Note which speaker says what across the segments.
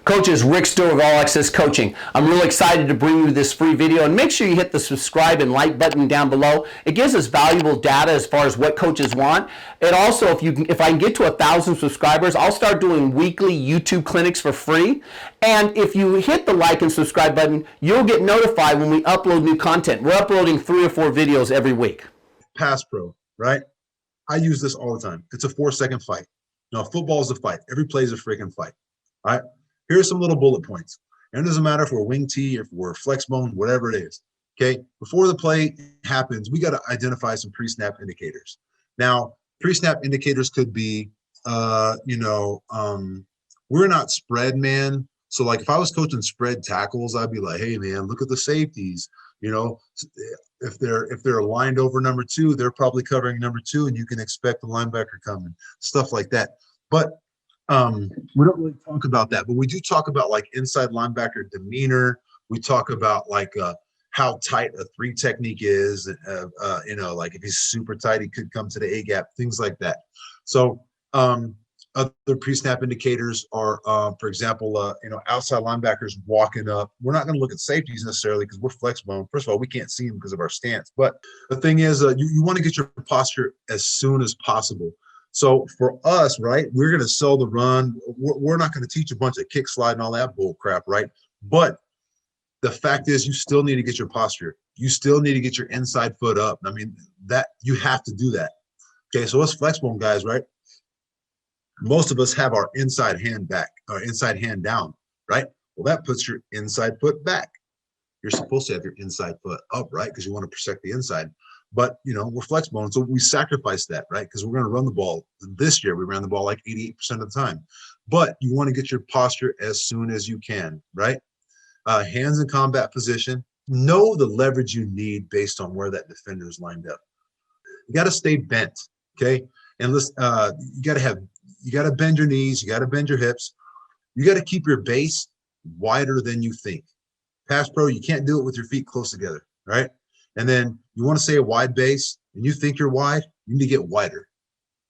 Speaker 1: Coaches, Rick Stewart of All Access Coaching. I'm really excited to bring you this free video, and make sure you hit the subscribe and like button down below. It gives us valuable data as far as what coaches want. And also, if I can get to 1,000 subscribers, I'll start doing weekly YouTube clinics for free. And if you hit the like and subscribe button, you'll get notified when we upload new content. We're uploading 3 or 4 videos every week.
Speaker 2: Pass pro, right? I use this all the time. It's a 4-second fight. Now, football is a fight. Every play is a freaking fight. All right? Here's some little bullet points. And it doesn't matter if we're wing T, if we're flex bone, whatever it is. Okay? Before the play happens, we got to identify some pre-snap indicators. Now, pre-snap indicators could be, we're not spread man. So, like, if I was coaching spread tackles, I'd be like, hey, man, look at the safeties. You know, if they're aligned over number 2, they're probably covering number 2, and you can expect the linebacker coming, stuff like that. But we don't really talk about that, but we do talk about like inside linebacker demeanor. We talk about like how tight a 3 technique is. Like if he's super tight, he could come to the A gap, things like that. So other pre-snap indicators are, for example, outside linebackers walking up. We're not going to look at safeties necessarily because we're flex bone. First of all, we can't see them because of our stance. But the thing is, you want to get your posture as soon as possible. So for us, right, we're going to sell the run. We're not going to teach a bunch of kick slide and all that bull crap, right? But the fact is, you still need to get your posture. You still need to get your inside foot up. I mean, that you have to do that. Okay, so us flex bone guys, right? Most of us have our inside hand back, or inside hand down, right? Well, that puts your inside foot back. You're supposed to have your inside foot up, right? Because you want to protect the inside. But, we're flex bone, so we sacrifice that, right? Because we're going to run the ball. This year, we ran the ball like 88% of the time. But you want to get your posture as soon as you can, right? Hands in combat position. Know the leverage you need based on where that defender is lined up. You got to stay bent, okay? And listen, you got to bend your knees. You got to bend your hips. You got to keep your base wider than you think. Pass pro, you can't do it with your feet close together, right? And then you want to say a wide base, and you think you're wide, you need to get wider,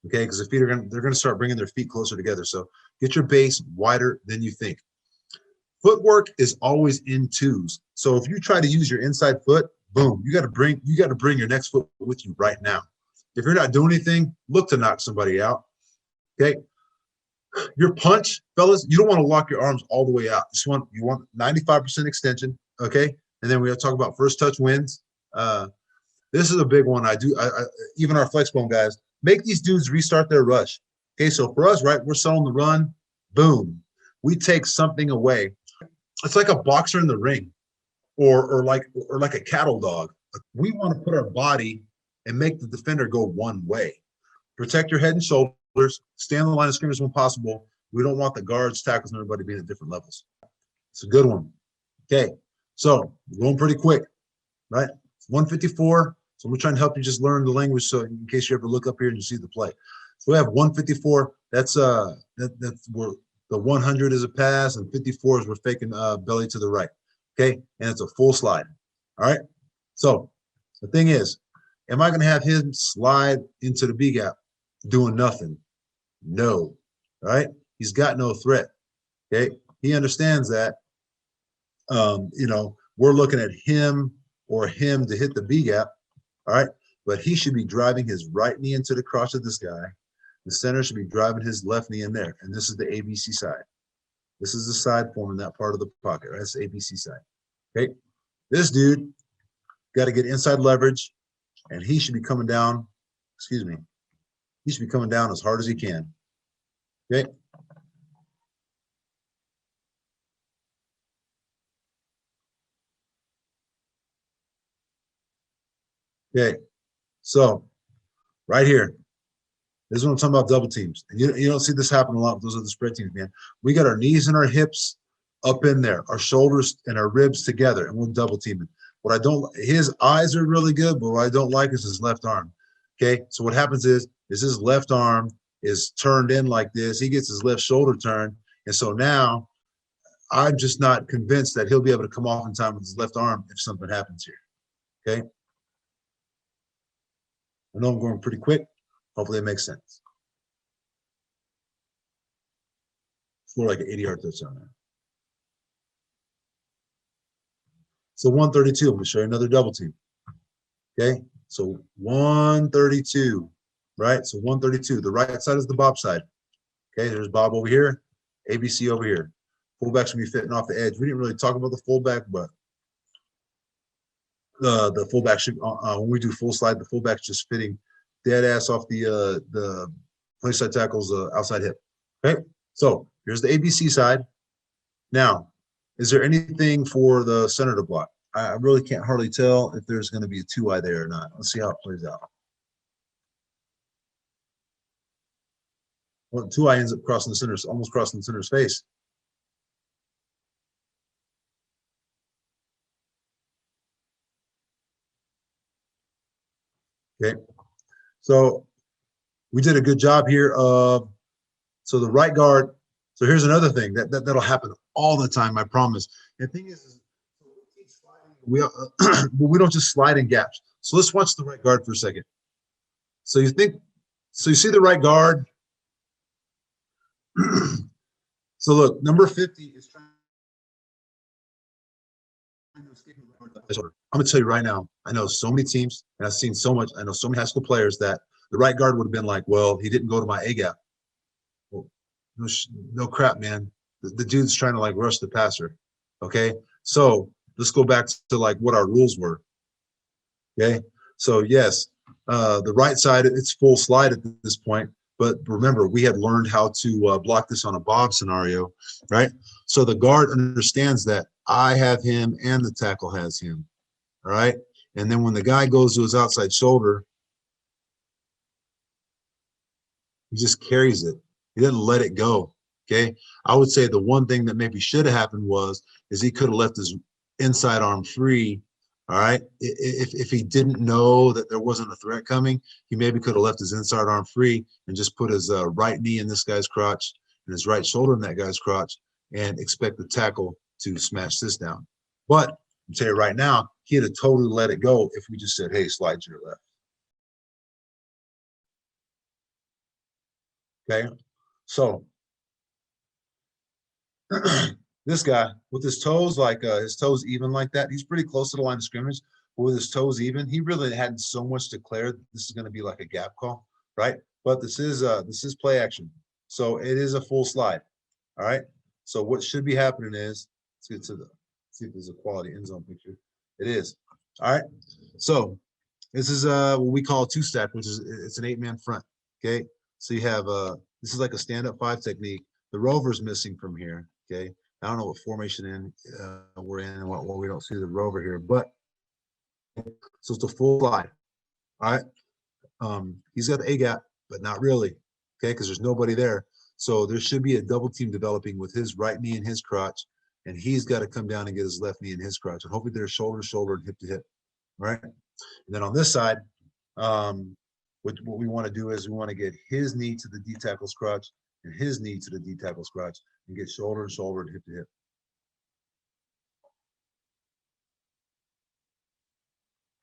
Speaker 2: okay? Because the feet they're going to start bringing their feet closer together. So get your base wider than you think. Footwork is always in 2s. So if you try to use your inside foot, boom, you got to bring your next foot with you right now. If you're not doing anything, look to knock somebody out, okay? Your punch, fellas, you don't want to lock your arms all the way out. You want 95% extension, okay? And then we're going to talk about first touch wins. This is a big one. Even our flex bone guys, make these dudes restart their rush. Okay, so for us, right, we're selling the run, boom. We take something away. It's like a boxer in the ring or like a cattle dog. We want to put our body and make the defender go one way. Protect your head and shoulders, stay on the line of scrimmage when possible. We don't want the guards, tackles, and everybody being at different levels. It's a good one. Okay, so we're going pretty quick, right? 154. So we're trying to help you just learn the language, so in case you ever look up here and you see the play. So we have 154. That's where the 100 is a pass, and 54 is we're faking belly to the right. Okay, and it's a full slide. All right. So the thing is, am I going to have him slide into the B gap doing nothing? No. All right. He's got no threat. Okay. He understands that. We're looking at him or him to hit the B gap. All right. But he should be driving his right knee into the crotch of this guy. The center should be driving his left knee in there. And this is the ABC side. This is the side forming that part of the pocket, right? That's the ABC side. Okay. This dude got to get inside leverage, and he should be coming down. Excuse me. He should be coming down as hard as he can. Okay. Okay. So right here, this is what I'm talking about, double teams. And you don't see this happen a lot with those other spread teams, man. We got our knees and our hips up in there, our shoulders and our ribs together, and we're double teaming. His eyes are really good, but what I don't like is his left arm. Okay, so what happens is his left arm is turned in like this. He gets his left shoulder turned, and so now I'm just not convinced that he'll be able to come off in time with his left arm if something happens here. Okay, I know I'm going pretty quick. Hopefully it makes sense. It's more like an 80-yard touchdown. So 132, I'm going to show you another double team. Okay, so 132, right? So 132, the right side is the Bob side. Okay, there's Bob over here, ABC over here. Fullback's going to be fitting off the edge. We didn't really talk about the fullback, but the fullback should, when we do full slide, the fullback's just fitting dead ass off the play side tackle's outside hip. Okay, so here's the ABC side. Now, is there anything for the center to block? I really can't hardly tell if there's going to be a 2-eye there or not. Let's see how it plays out. Well, 2-eye ends up crossing the center, almost crossing the center's face. Okay, so we did a good job here of, so the right guard. So here's another thing that'll happen all the time, I promise. And the thing is we don't just slide in gaps. So let's watch the right guard for a second. So you see the right guard. So look, number 50 is trying to escape. I'm gonna tell you right now, I know so many teams, and I've seen so much, I know so many high school players that the right guard would have been like, well, he didn't go to my A gap. Well, no crap, man. The dude's trying to like rush the passer. Okay. So let's go back to like what our rules were. Okay. So yes, the right side, it's full slide at this point. But remember, we had learned how to block this on a Bob scenario, right? So the guard understands that I have him and the tackle has him, all right? And then when the guy goes to his outside shoulder, he just carries it. He doesn't let it go, okay? I would say the one thing that maybe should have happened is he could have left his inside arm free, all right? If he didn't know that there wasn't a threat coming, he maybe could have left his inside arm free and just put his right knee in this guy's crotch and his right shoulder in that guy's crotch and expect the tackle to smash this down. But I'll tell you right now, he'd have totally let it go if we just said, hey, slide to your left. Okay, so this guy with his toes his toes even like that, he's pretty close to the line of scrimmage. But with his toes even, he really hadn't so much declared this is going to be like a gap call, right? But this is play action, so it is a full slide. All right. So what should be happening is, let's get to see if there's a quality end zone picture. It is. All right. So this is what we call a two-stack, which is it's an 8-man front. Okay. So you have this is like a stand-up 5 technique. The rover's missing from here. Okay. I don't know what formation we're in and what we don't see the rover here, but so it's a full slide. All right. He's got the A gap, but not really. Okay, because there's nobody there. So there should be a double team developing with his right knee in his crotch, and he's got to come down and get his left knee in his crotch. And hopefully they're shoulder to shoulder and hip to hip. All right. And then on this side, what we want to do is we want to get his knee to the D tackle's crotch and his knee to the D tackle's crotch and get shoulder to shoulder and hip to hip.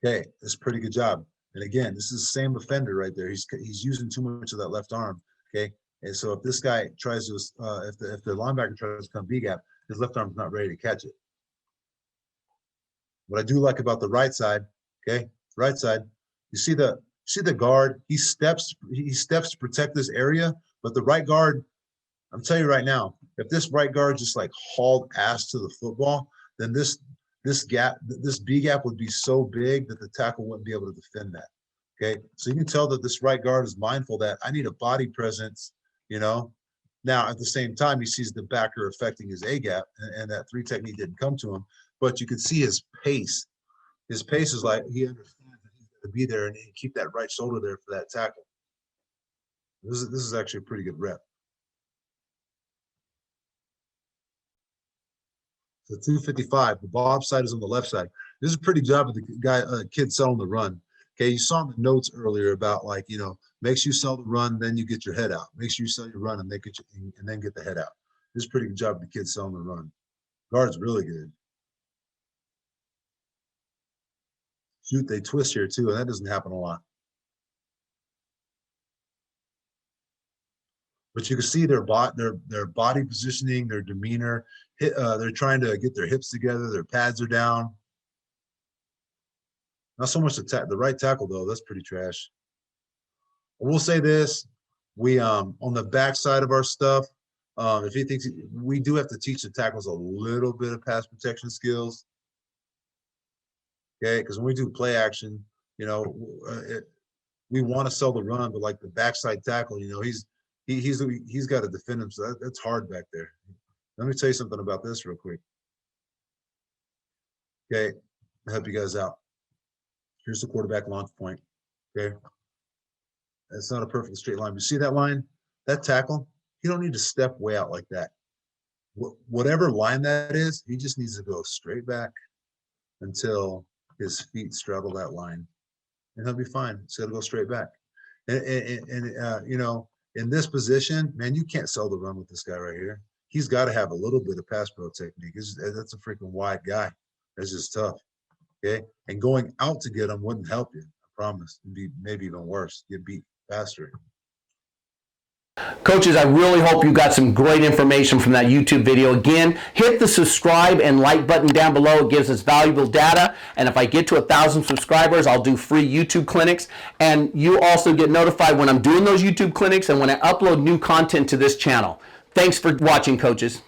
Speaker 2: Okay, that's a pretty good job. And again, this is the same offender right there. He's using too much of that left arm. Okay, and so if this guy tries to, if the linebacker tries to come B gap, his left arm's not ready to catch it. What I do like about the right side, okay, right side, you see the guard. He steps to protect this area, but the right guard, I'm telling you right now, if this right guard just like hauled ass to the football, then this B gap would be so big that the tackle wouldn't be able to defend that. Okay, so you can tell that this right guard is mindful that I need a body presence, you know. Now at the same time, he sees the backer affecting his A gap, and that 3 technique didn't come to him, but you could see his pace. His pace is like he understands that he's going to be there and keep that right shoulder there for that tackle. This is actually a pretty good rep. So 255, the Bob side is on the left side. This is a pretty job of the kid selling the run. Okay, you saw in the notes earlier about like, you know, make sure you sell the run, then you get your head out. Make sure you sell your run and then get the head out. This is a pretty good job of the kid selling the run. Guard's really good. Shoot, they twist here too, and that doesn't happen a lot. But you can see their body positioning, their demeanor. They're trying to get their hips together. Their pads are down. Not so much the right tackle though. That's pretty trash. I will say this: we on the back side of our stuff. If he thinks we do have to teach the tackles a little bit of pass protection skills, okay? Because when we do play action, you know, we want to sell the run, but like the backside tackle, you know, he's got to defend himself. That's hard back there. Let me tell you something about this real quick. Okay, I'll help you guys out. Here's the quarterback launch point. Okay, it's not a perfect straight line. You see that line? That tackle? You don't need to step way out like that. Whatever line that is, he just needs to go straight back until his feet straddle that line, and he'll be fine. He's got to go straight back. And you know, in this position, man, you can't sell the run with this guy right here. He's got to have a little bit of pass pro technique. That's a freaking wide guy. That's just tough. Okay, and going out to get him wouldn't help you. I promise. It'd be maybe even worse. You'd beat faster.
Speaker 1: Coaches, I really hope you got some great information from that YouTube video. Again, hit the subscribe and like button down below. It gives us valuable data. And if I get to 1,000 subscribers, I'll do free YouTube clinics. And you also get notified when I'm doing those YouTube clinics and when I upload new content to this channel. Thanks for watching, coaches.